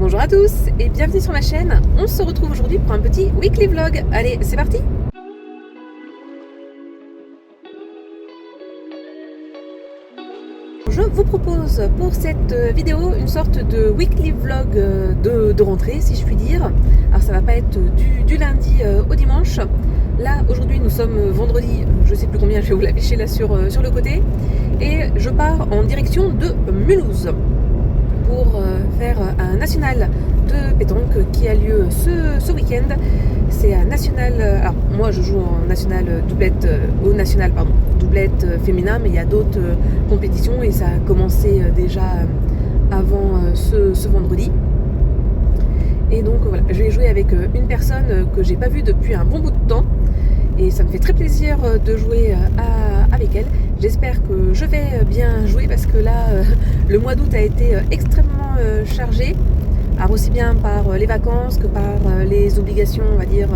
Bonjour à tous et bienvenue sur ma chaîne. On se retrouve aujourd'hui pour un petit weekly vlog. Allez, c'est parti! Je vous propose pour cette vidéo une sorte de weekly vlog de rentrée, si je puis dire. Alors ça va pas être du lundi au dimanche. Là aujourd'hui nous sommes vendredi, je sais plus combien, je vais vous l'afficher là sur le côté. Et je pars en direction de Mulhouse pour faire un national de pétanque qui a lieu ce week-end. C'est un national, alors moi je joue en national doublette, doublette féminin, mais il y a d'autres compétitions et ça a commencé déjà avant ce vendredi. Et donc voilà, je vais jouer avec une personne que j'ai pas vue depuis un bon bout de temps et ça me fait très plaisir de jouer avec elle. J'espère que je vais bien jouer parce que là le mois d'août a été extrêmement chargé. Alors aussi bien par les vacances que par les obligations, on va dire,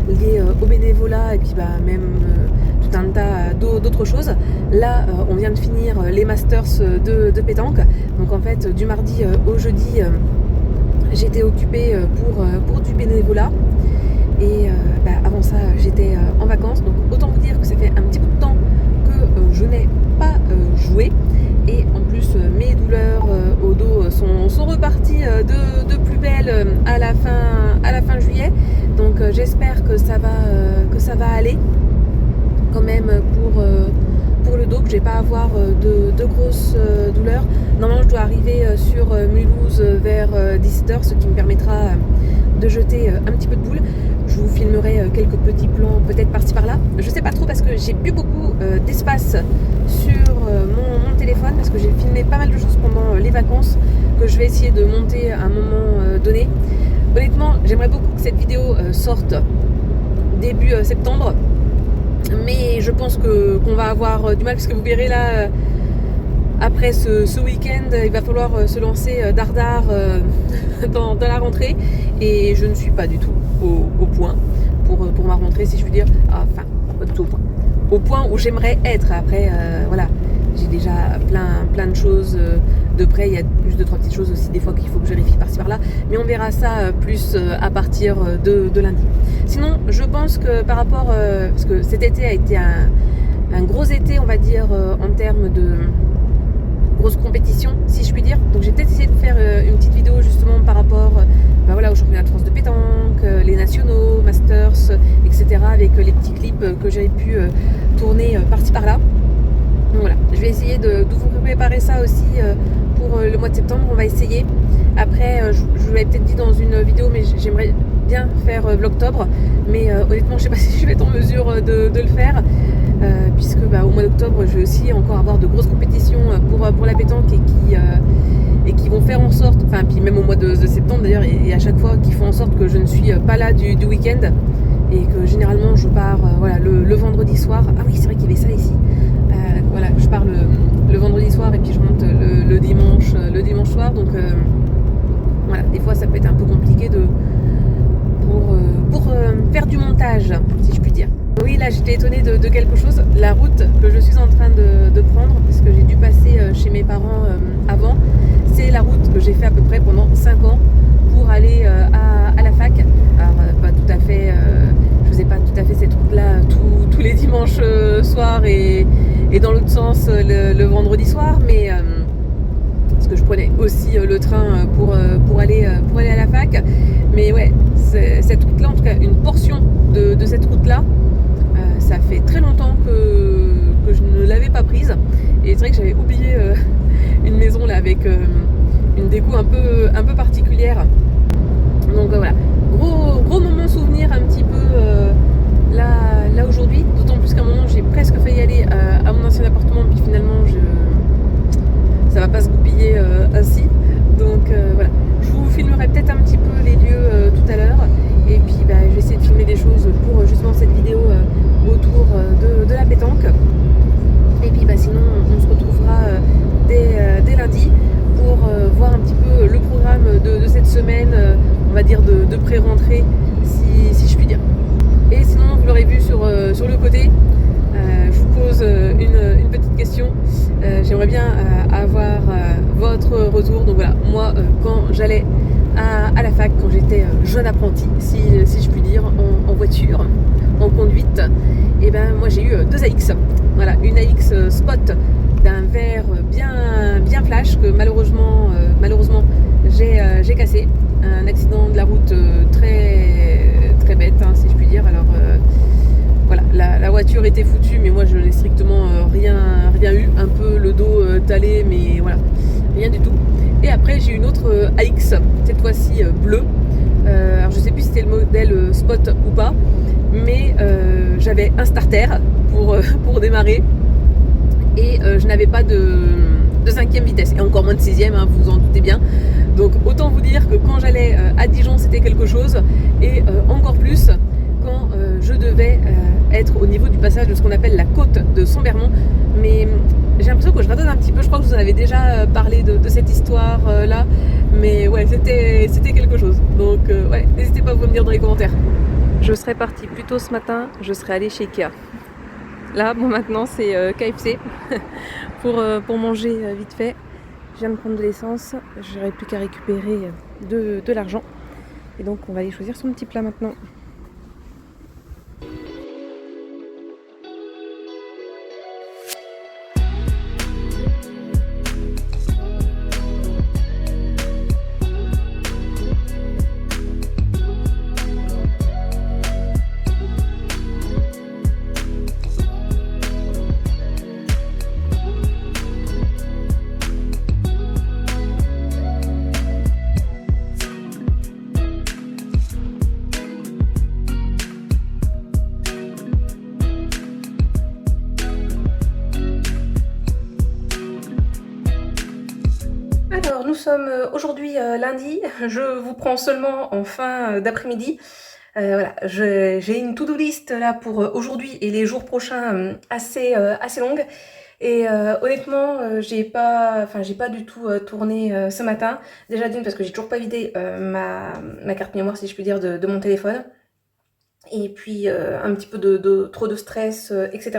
liées au bénévolat et puis même tout un tas d'autres choses. Là, on vient de finir les masters de pétanque. Donc en fait, du mardi au jeudi, j'étais occupée pour du bénévolat. Et avant ça, j'étais en vacances. Donc autant vous dire que ça fait un petit bout de temps que je n'ai pas joué. Et en plus, mes douleurs au dos sont reparties de plus belle à la fin juillet. Donc j'espère que ça va aller quand même pour le dos, que je vais pas avoir de grosses douleurs. Normalement, je dois arriver sur Mulhouse vers 17h, ce qui me permettra de jeter un petit peu de boule. Je vous filmerai quelques petits plans peut-être par-ci par-là. Je sais pas trop parce que j'ai plus beaucoup d'espace sur mon téléphone parce que j'ai filmé pas mal de choses pendant les vacances que je vais essayer de monter à un moment donné. Honnêtement, j'aimerais beaucoup que cette vidéo sorte début septembre, mais je pense qu'on va avoir du mal parce que vous verrez là après ce week-end, il va falloir se lancer dardard dans la rentrée et je ne suis pas du tout au point pour ma rentrée, si je veux dire. Enfin, pas du tout au point. Au point où j'aimerais être. Après, voilà, j'ai déjà plein de choses de près. Il y a juste 2-3 petites choses aussi des fois qu'il faut que je vérifie par-ci par-là. Mais on verra ça plus à partir de lundi. Sinon, je pense que par rapport... parce que cet été a été un gros été, on va dire, en termes de... grosse compétition, si je puis dire. Donc j'ai peut-être essayé de faire une petite vidéo justement par rapport au championnat de France de pétanque, les nationaux, masters, etc. avec les petits clips que j'avais pu tourner par-ci par-là. Donc voilà, je vais essayer de vous préparer ça aussi pour le mois de septembre. On va essayer. Après, je vous l'avais peut-être dit dans une vidéo, mais j'aimerais bien faire l'octobre. Mais honnêtement, je sais pas si je vais être en mesure de le faire. Puisque au mois d'octobre je vais aussi encore avoir de grosses compétitions pour la pétanque et qui vont faire en sorte, enfin puis même au mois de septembre d'ailleurs et à chaque fois qui font en sorte que je ne suis pas là du week-end et que généralement je pars le vendredi soir. Ah oui, c'est vrai qu'il y avait ça ici. Je pars le vendredi soir et puis je monte le dimanche soir, donc des fois ça peut être un peu compliqué pour faire du montage, si je puis dire. Oui, là j'étais étonnée de quelque chose. La route que je suis en train de prendre, parce que j'ai dû passer chez mes parents avant, c'est la route que j'ai fait à peu près pendant 5 ans pour aller à la fac. Alors pas tout à fait, je faisais pas tout à fait cette route-là tous les dimanches soirs et dans l'autre sens le vendredi soir, mais parce que je prenais aussi le train pour aller à la fac. Mais ouais, cette route-là, en tout cas une portion de cette route-là, ça fait très longtemps que je ne l'avais pas prise et c'est vrai que j'avais oublié une maison là avec une déco un peu particulière. Donc voilà, gros moment souvenir un petit peu là aujourd'hui, d'autant plus qu'à un moment j'ai presque failli aller à mon ancien appartement puis finalement ça va pas se goupiller ainsi. Donc voilà, je vous filmerai peut-être un petit peu les lieux tout à l'heure et puis je vais essayer de filmer des choses pour justement cette vidéo autour de la pétanque. Et puis sinon on se retrouvera dès lundi pour voir un petit peu le programme de cette semaine, on va dire de pré-rentrée, si je puis dire. Et sinon vous l'aurez vu sur le côté, je vous pose une petite question. J'aimerais bien avoir votre retour. Donc voilà, moi quand j'allais à la fac quand j'étais jeune apprenti, si je puis dire, en voiture, en conduite. Et ben moi j'ai eu deux AX. Voilà, une AX Spot d'un verre bien flash que malheureusement j'ai cassé. Un accident de la route très bête, hein, si je puis dire. Alors voilà, la voiture était foutue, mais moi je n'ai strictement rien eu. Un peu le dos talé, mais voilà, rien du tout. Et après j'ai une autre AX, cette fois-ci bleue. Alors je sais plus si c'était le modèle Spot ou pas, mais j'avais un starter pour démarrer et je n'avais pas de 5e vitesse et encore moins de 6e, hein, vous vous en doutez bien. Donc autant vous dire que quand j'allais à Dijon c'était quelque chose, et encore plus quand je devais être au niveau du passage de ce qu'on appelle la côte de Sambermont. Mais j'ai l'impression que je radote un petit peu, je crois que je vous en avais déjà parlé de cette histoire là, mais ouais, c'était quelque chose. Donc ouais, n'hésitez pas à vous me dire dans les commentaires. Je serais partie plus tôt ce matin, je serais allée chez Ikea. Là, bon, maintenant c'est KFC pour manger vite fait. Je viens de prendre de l'essence, j'aurais plus qu'à récupérer de l'argent. Et donc on va aller choisir son petit plat maintenant. Alors nous sommes aujourd'hui lundi, je vous prends seulement en fin d'après-midi. Voilà, j'ai une to-do list là pour aujourd'hui et les jours prochains assez longue. Et honnêtement, j'ai pas du tout tourné ce matin. Déjà d'une parce que j'ai toujours pas vidé ma carte mémoire, si je puis dire, de mon téléphone. Et puis un petit peu trop de stress, etc.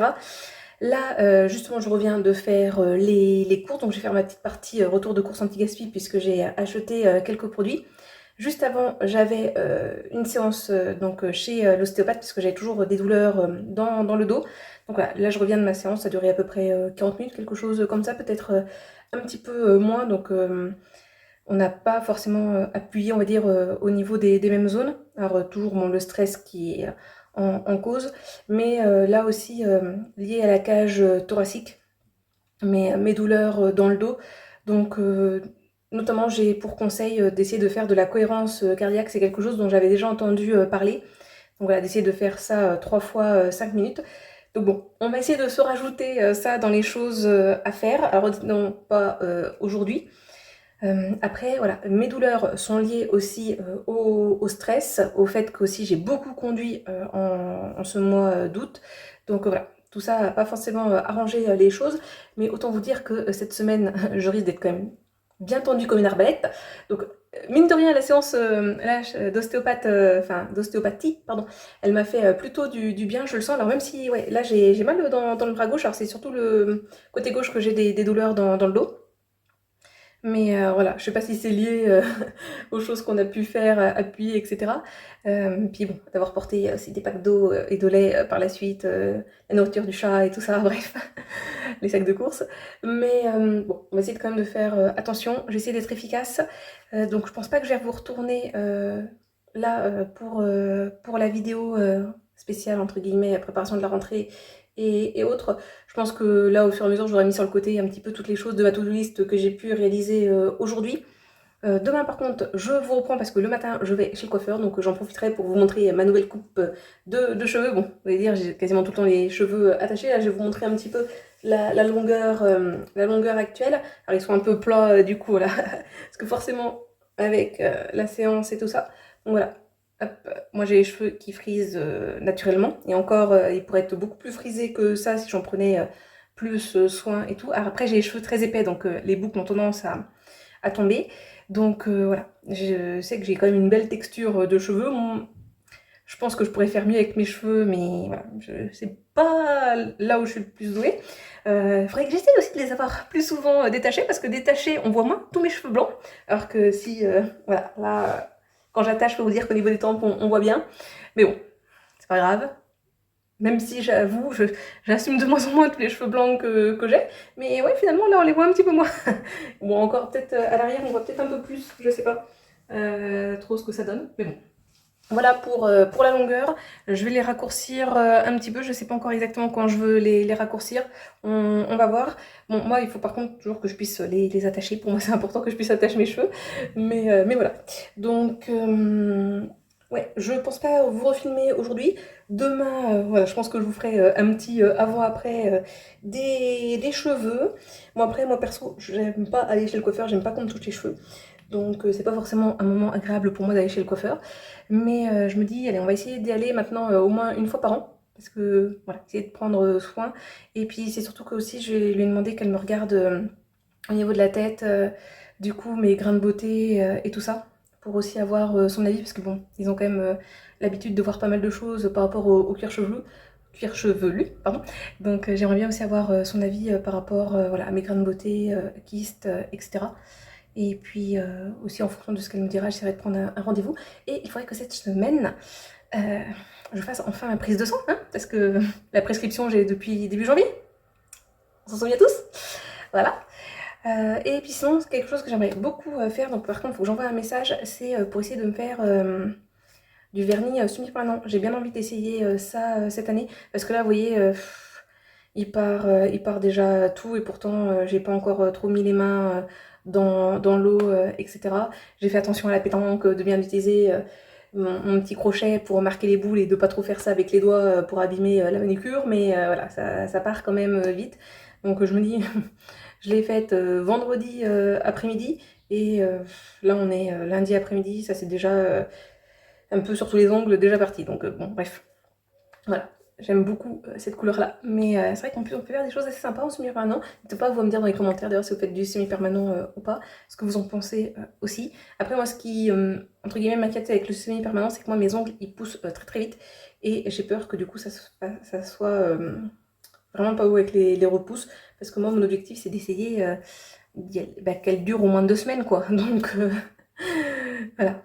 Là, justement, je reviens de faire les courses, donc je vais faire ma petite partie retour de course anti-gaspi puisque j'ai acheté quelques produits. Juste avant, j'avais une séance donc chez l'ostéopathe puisque j'avais toujours des douleurs dans le dos. Donc voilà, là je reviens de ma séance, ça durait à peu près 40 minutes, quelque chose comme ça, peut-être un petit peu moins. Donc on n'a pas forcément appuyé, on va dire, au niveau des mêmes zones. Alors toujours bon, le stress qui est en cause, mais là aussi lié à la cage thoracique, mes douleurs dans le dos. Donc notamment j'ai pour conseil d'essayer de faire de la cohérence cardiaque, c'est quelque chose dont j'avais déjà entendu parler. Donc voilà, d'essayer de faire ça 3 fois 5 minutes. Donc bon, on va essayer de se rajouter ça dans les choses à faire. Alors non, pas aujourd'hui. Après, voilà, mes douleurs sont liées aussi au stress, au fait qu'aussi j'ai beaucoup conduit en ce mois d'août. Donc voilà, tout ça n'a pas forcément arrangé les choses, mais autant vous dire que cette semaine, je risque d'être quand même bien tendue comme une arbalète. Donc mine de rien, la séance d'ostéopathie, pardon, elle m'a fait plutôt du bien, je le sens. Alors même si, ouais, là j'ai mal dans le bras gauche, alors c'est surtout le côté gauche que j'ai des douleurs dans le dos. Mais voilà, je sais pas si c'est lié aux choses qu'on a pu faire, appuyer, etc. Puis bon, d'avoir porté aussi des packs d'eau et de lait par la suite, la nourriture du chat et tout ça, bref, les sacs de course. Mais bon, on va essayer quand même de faire attention, j'ai essayé d'être efficace. Donc je pense pas que je vais vous retourner là pour la vidéo spéciale, entre guillemets, préparation de la rentrée et autres. Je pense que là, au fur et à mesure, j'aurais mis sur le côté un petit peu toutes les choses de ma to-do list que j'ai pu réaliser aujourd'hui. Demain, par contre, je vous reprends parce que le matin, je vais chez le coiffeur, donc j'en profiterai pour vous montrer ma nouvelle coupe de cheveux. Bon, vous allez dire, j'ai quasiment tout le temps les cheveux attachés. Là, je vais vous montrer un petit peu la longueur actuelle. Alors, ils sont un peu plats, du coup, là, parce que forcément, avec la séance et tout ça, donc voilà. Hop, moi j'ai les cheveux qui frisent naturellement et encore ils pourraient être beaucoup plus frisés que ça si j'en prenais plus soin et tout. Alors après j'ai les cheveux très épais donc les boucles ont tendance à tomber. Donc voilà, je sais que j'ai quand même une belle texture de cheveux. Je pense que je pourrais faire mieux avec mes cheveux, mais voilà, c'est pas là où je suis le plus douée. Faudrait que j'essaie aussi de les avoir plus souvent détachés, parce que détachés, on voit moins tous mes cheveux blancs. Alors que si, voilà, là, quand j'attache, je peux vous dire qu'au niveau des tempes, on voit bien. Mais bon, c'est pas grave. Même si j'avoue, j'assume de moins en moins tous les cheveux blancs que j'ai. Mais ouais, finalement, là, on les voit un petit peu moins. Bon, encore peut-être à l'arrière, on voit peut-être un peu plus, je sais pas trop ce que ça donne. Mais bon. Voilà pour la longueur. Je vais les raccourcir un petit peu. Je sais pas encore exactement quand je veux les raccourcir. On va voir. Bon, moi, il faut par contre toujours que je puisse les attacher. Pour moi, c'est important que je puisse attacher mes cheveux. Mais voilà. Donc, ouais, je pense pas vous refilmer aujourd'hui. Demain, voilà, je pense que je vous ferai un petit avant-après des cheveux. Bon, après, moi perso, j'aime pas aller chez le coiffeur. J'aime pas qu'on me touche les cheveux. Donc c'est pas forcément un moment agréable pour moi d'aller chez le coiffeur. Mais je me dis, allez, on va essayer d'y aller maintenant au moins une fois par an. Parce que, voilà, essayer de prendre soin. Et puis c'est surtout que aussi, je vais lui demander qu'elle me regarde au niveau de la tête, du coup, mes grains de beauté et tout ça. Pour aussi avoir son avis, parce que bon, ils ont quand même l'habitude de voir pas mal de choses par rapport au cuir chevelu, pardon. Donc j'aimerais bien aussi avoir son avis par rapport voilà, à mes grains de beauté, kystes, etc. Et puis aussi en fonction de ce qu'elle me dira, j'essaierai de prendre un rendez-vous. Et il faudrait que cette semaine, je fasse enfin ma prise de sang, hein, parce que la prescription j'ai depuis début janvier. On s'en souvient tous. Voilà. Et puis sinon, c'est quelque chose que j'aimerais beaucoup faire, donc par contre, il faut que j'envoie un message, c'est pour essayer de me faire du vernis semi-permanent. J'ai bien envie d'essayer ça cette année, parce que là, vous voyez, il part déjà tout, et pourtant, j'ai pas encore trop mis les mains dans l'eau, etc. J'ai fait attention à la pétanque, de bien utiliser mon petit crochet pour marquer les boules et de pas trop faire ça avec les doigts pour abîmer la manucure, mais voilà, ça part quand même vite. Donc je me dis, je l'ai faite vendredi après-midi, et là on est lundi après-midi, ça c'est déjà un peu sur tous les ongles déjà parti. Donc bon, bref, voilà. J'aime beaucoup cette couleur-là, mais c'est vrai qu'on peut faire des choses assez sympas en semi-permanent. N'hésitez pas à vous me dire dans les commentaires d'ailleurs si vous faites du semi-permanent ou pas, ce que vous en pensez aussi. Après moi, ce qui, entre guillemets, m'inquiète avec le semi-permanent, c'est que moi, mes ongles, ils poussent très très vite, et j'ai peur que du coup, ça soit vraiment pas beau avec les repousses, parce que moi, mon objectif, c'est d'essayer qu'elle dure au moins 2 semaines, quoi. Donc, voilà.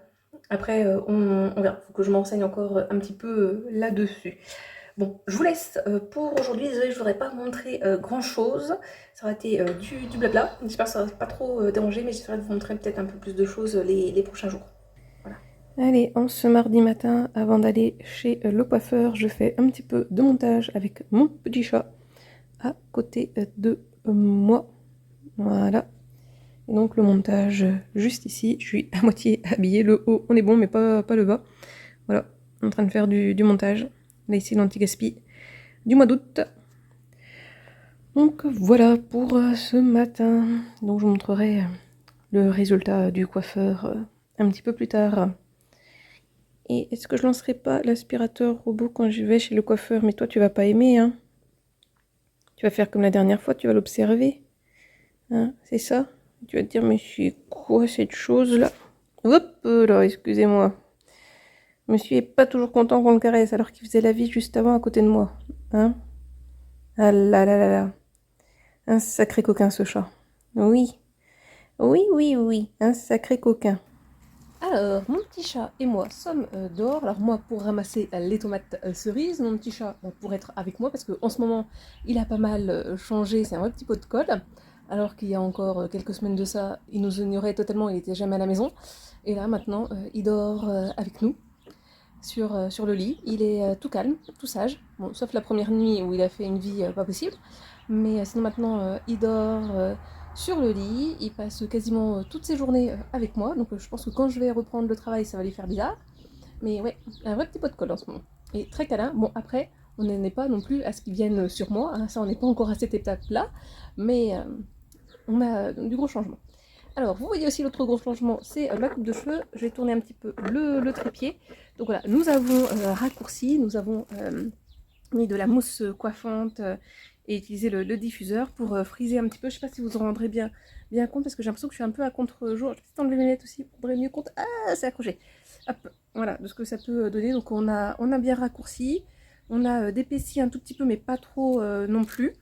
Après, on verra. Faut que je m'enseigne encore un petit peu là-dessus. Bon, je vous laisse pour aujourd'hui. Désolée, je ne voudrais pas montrer grand chose. Ça aurait été du blabla. J'espère que ça ne va pas trop déranger, mais j'essaierai de vous montrer peut-être un peu plus de choses les prochains jours. Voilà. Allez, en ce mardi matin, avant d'aller chez le coiffeur, je fais un petit peu de montage avec mon petit chat à côté de moi. Voilà. Et donc le montage juste ici, je suis à moitié habillée. Le haut, on est bon, mais pas le bas. Voilà, en train de faire du montage. Là ici, l'anti-gaspi du mois d'août. Donc voilà pour ce matin. Donc je vous montrerai le résultat du coiffeur un petit peu plus tard. Et est-ce que je lancerai pas l'aspirateur robot quand je vais chez le coiffeur? Mais toi, tu vas pas aimer, hein? Tu vas faire comme la dernière fois, tu vas l'observer. Hein, c'est ça? Tu vas te dire, mais c'est quoi cette chose-là? Hop là, excusez-moi. Monsieur est pas toujours content qu'on le caresse, alors qu'il faisait la vie juste avant à côté de moi. Hein? Ah là là là là. Un sacré coquin, ce chat. Oui. Oui, oui, oui. Un sacré coquin. Alors, mon petit chat et moi sommes dehors. Alors moi pour ramasser les tomates cerises, mon petit chat pour être avec moi parce qu'en ce moment il a pas mal changé, c'est un vrai petit pot de colle. Alors qu'il y a encore quelques semaines de ça, il nous ignorait totalement, il n'était jamais à la maison. Et là maintenant, il dort avec nous sur le lit. Il est tout calme, tout sage. Bon, sauf la première nuit où il a fait une vie pas possible. Mais sinon maintenant, il dort sur le lit. Il passe quasiment toutes ses journées avec moi. Donc je pense que quand je vais reprendre le travail, ça va lui faire bizarre. Mais ouais, un vrai petit pot de colle en ce moment. Et très câlin. Bon, après, on n'en est pas non plus à ce qu'il vienne sur moi. Hein. Ça, on n'est pas encore à cette étape-là. Mais on a du gros changement. Alors, vous voyez aussi l'autre gros changement, c'est ma coupe de cheveux. Je vais tourner un petit peu le trépied. Donc voilà, nous avons raccourci, nous avons mis de la mousse coiffante et utiliser le diffuseur pour friser un petit peu. Je sais pas si vous en rendrez bien compte parce que j'ai l'impression que je suis un peu à contre-jour. Je vais peut-être enlever mes lunettes aussi, vous rendrez mieux compte. Ah, c'est accroché. Hop, voilà, de ce que ça peut donner. Donc on a bien raccourci, on a d'épaissi un tout petit peu mais pas trop non plus.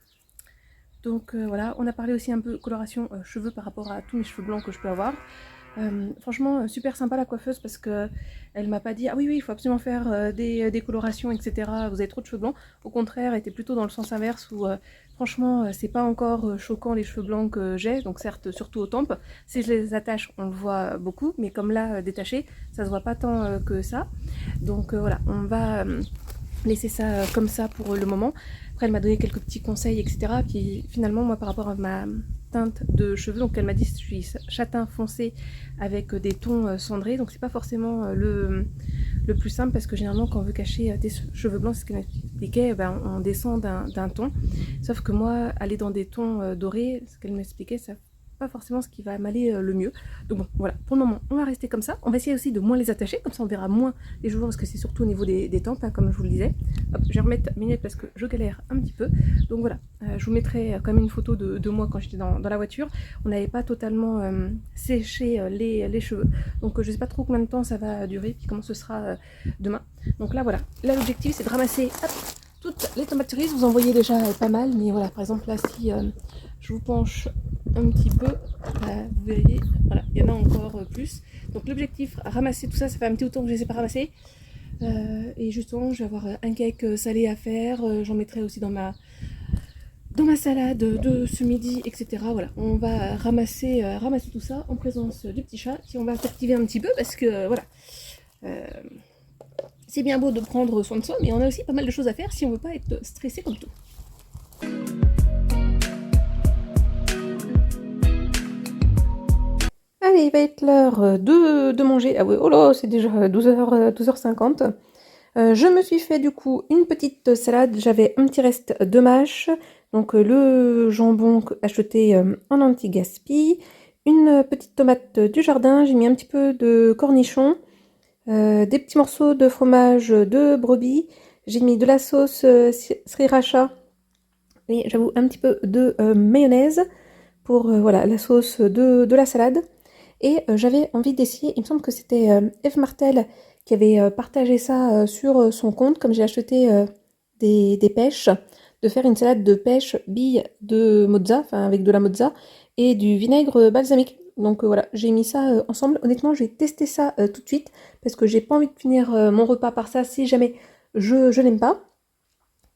Donc voilà, on a parlé aussi un peu coloration cheveux par rapport à tous mes cheveux blancs que je peux avoir. Franchement, super sympa la coiffeuse parce que elle m'a pas dit ah oui il faut absolument faire des colorations etc. Vous avez trop de cheveux blancs. Au contraire, elle était plutôt dans le sens inverse où franchement c'est pas encore choquant les cheveux blancs que j'ai. Donc certes surtout aux tempes. Si je les attache, on le voit beaucoup, mais comme là détaché, ça se voit pas tant que ça. Donc voilà, on va laisser ça comme ça pour le moment. Après, elle m'a donné quelques petits conseils, etc. Puis finalement, moi, par rapport à ma teinte de cheveux, donc elle m'a dit que je suis châtain foncé avec des tons cendrés, donc c'est pas forcément le plus simple parce que généralement, quand on veut cacher des cheveux blancs, c'est ce qu'elle m'expliquait, ben, on descend d'un ton. Sauf que moi, aller dans des tons dorés, ce qu'elle m'expliquait, ça pas forcément ce qui va m'aller le mieux. Donc bon, voilà, pour le moment, on va rester comme ça. On va essayer aussi de moins les attacher, comme ça on verra moins les cheveux parce que c'est surtout au niveau des tempes, hein, comme je vous le disais. Hop, je vais remettre mes lunettes parce que je galère un petit peu. Donc voilà, je vous mettrai quand même une photo de moi quand j'étais dans la voiture. On n'avait pas totalement séché les cheveux. Donc je sais pas trop combien de temps ça va durer, puis comment ce sera demain. Donc là voilà, là l'objectif c'est de ramasser toutes les tomates cerises. Vous en voyez déjà pas mal, mais voilà, par exemple là si je vous penche un petit peu, vous verriez, voilà, il y en a encore plus. Donc l'objectif, ramasser tout ça, ça fait un petit temps que je ne les ai pas ramassés. Et justement, je vais avoir un cake salé à faire. J'en mettrai aussi dans ma salade de ce midi, etc. Voilà, on va ramasser tout ça en présence du petit chat qui on va s'activer un petit peu parce que voilà. C'est bien beau de prendre soin de soi, mais on a aussi pas mal de choses à faire si on veut pas être stressé comme tout. Allez, il va être l'heure de manger. Ah oui, oh là, c'est déjà 12h50. Je me suis fait du coup une petite salade. J'avais un petit reste de mâche. Donc le jambon acheté en anti-gaspi. Une petite tomate du jardin. J'ai mis un petit peu de cornichon. Des petits morceaux de fromage de brebis. J'ai mis de la sauce sriracha. Et j'avoue un petit peu de mayonnaise pour voilà, la sauce de la salade. Et j'avais envie d'essayer, il me semble que c'était Eve Martel qui avait partagé ça sur son compte, comme j'ai acheté des pêches, de faire une salade de pêche billes de mozza, enfin avec de la mozza, et du vinaigre balsamique. Donc voilà, j'ai mis ça ensemble. Honnêtement, je vais tester ça tout de suite, parce que j'ai pas envie de finir mon repas par ça si jamais je n'aime pas.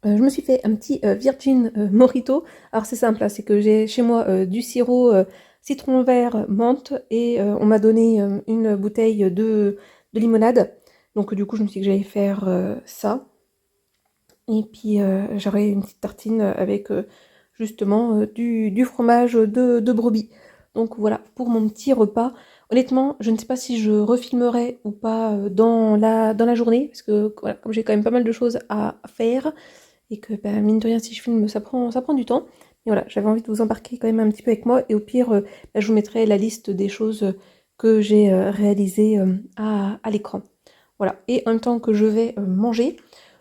Je me suis fait un petit Virgin Mojito. Alors c'est simple, là, c'est que j'ai chez moi du sirop citron vert, menthe, et on m'a donné une bouteille de limonade. Donc du coup, je me suis dit que j'allais faire ça. Et puis j'aurai une petite tartine avec justement du fromage de brebis. Donc voilà, pour mon petit repas. Honnêtement, je ne sais pas si je refilmerai ou pas dans la journée, parce que voilà, comme j'ai quand même pas mal de choses à faire, et que bah, mine de rien, si je filme, ça prend du temps. Et voilà, j'avais envie de vous embarquer quand même un petit peu avec moi, et au pire, bah, je vous mettrai la liste des choses que j'ai réalisées à l'écran. Voilà, et en même temps que je vais manger,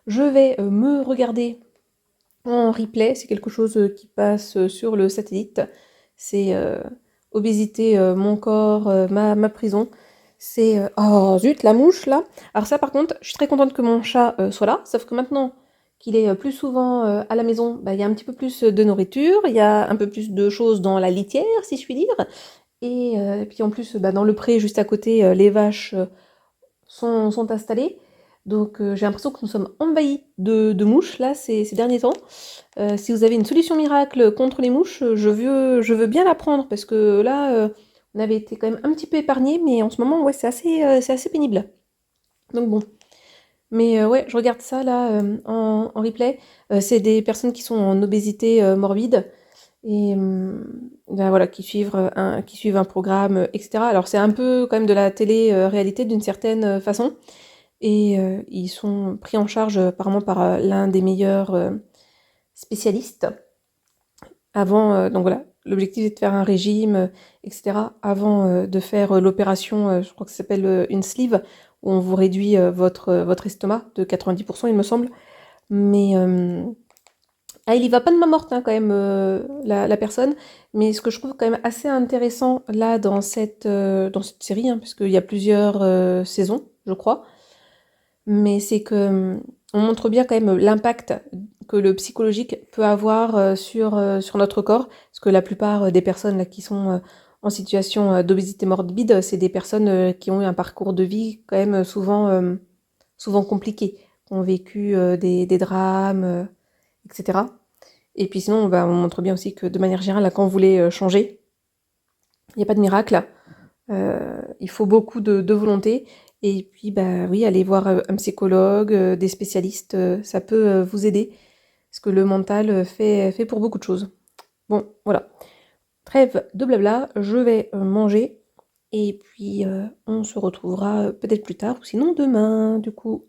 je vais me regarder en replay. C'est quelque chose qui passe sur le satellite. C'est Obésité, mon corps, ma prison. C'est... oh zut, la mouche là. Alors ça par contre, je suis très contente que mon chat soit là. Sauf que maintenant qu'il est plus souvent à la maison, bah, il y a un petit peu plus de nourriture. Il y a un peu plus de choses dans la litière, si je puis dire. Et puis en plus, bah, dans le pré juste à côté, les vaches sont installées. Donc j'ai l'impression que nous sommes envahis de mouches là ces derniers temps. Si vous avez une solution miracle contre les mouches, je veux bien la prendre parce que là on avait été quand même un petit peu épargnés, mais en ce moment ouais c'est assez pénible. Donc bon. Mais ouais, je regarde ça là en replay. C'est des personnes qui sont en obésité morbide et ben voilà, qui suivent un programme, etc. Alors c'est un peu quand même de la télé-réalité d'une certaine façon. Et ils sont pris en charge apparemment par l'un des meilleurs spécialistes. Avant, donc voilà, l'objectif est de faire un régime, etc. Avant de faire l'opération, je crois que ça s'appelle une sleeve, où on vous réduit votre estomac de 90%, il me semble. Mais Ah, il y va pas de main morte hein, quand même, la personne, mais ce que je trouve quand même assez intéressant là dans cette série, hein, puisqu'il y a plusieurs saisons, je crois, mais c'est que on montre bien quand même l'impact que le psychologique peut avoir sur notre corps, parce que la plupart des personnes là, qui sont en situation d'obésité morbide, c'est des personnes qui ont eu un parcours de vie quand même souvent compliqué, qui ont vécu des drames, etc. Et puis sinon, bah, on montre bien aussi que de manière générale, là, quand vous voulez changer, il n'y a pas de miracle. Il faut beaucoup de volonté. Et puis, bah oui, aller voir un psychologue, des spécialistes, ça peut vous aider. Parce que le mental fait pour beaucoup de choses. Bon, voilà. Trêve de blabla, je vais manger. Et puis, on se retrouvera peut-être plus tard, ou sinon demain, du coup.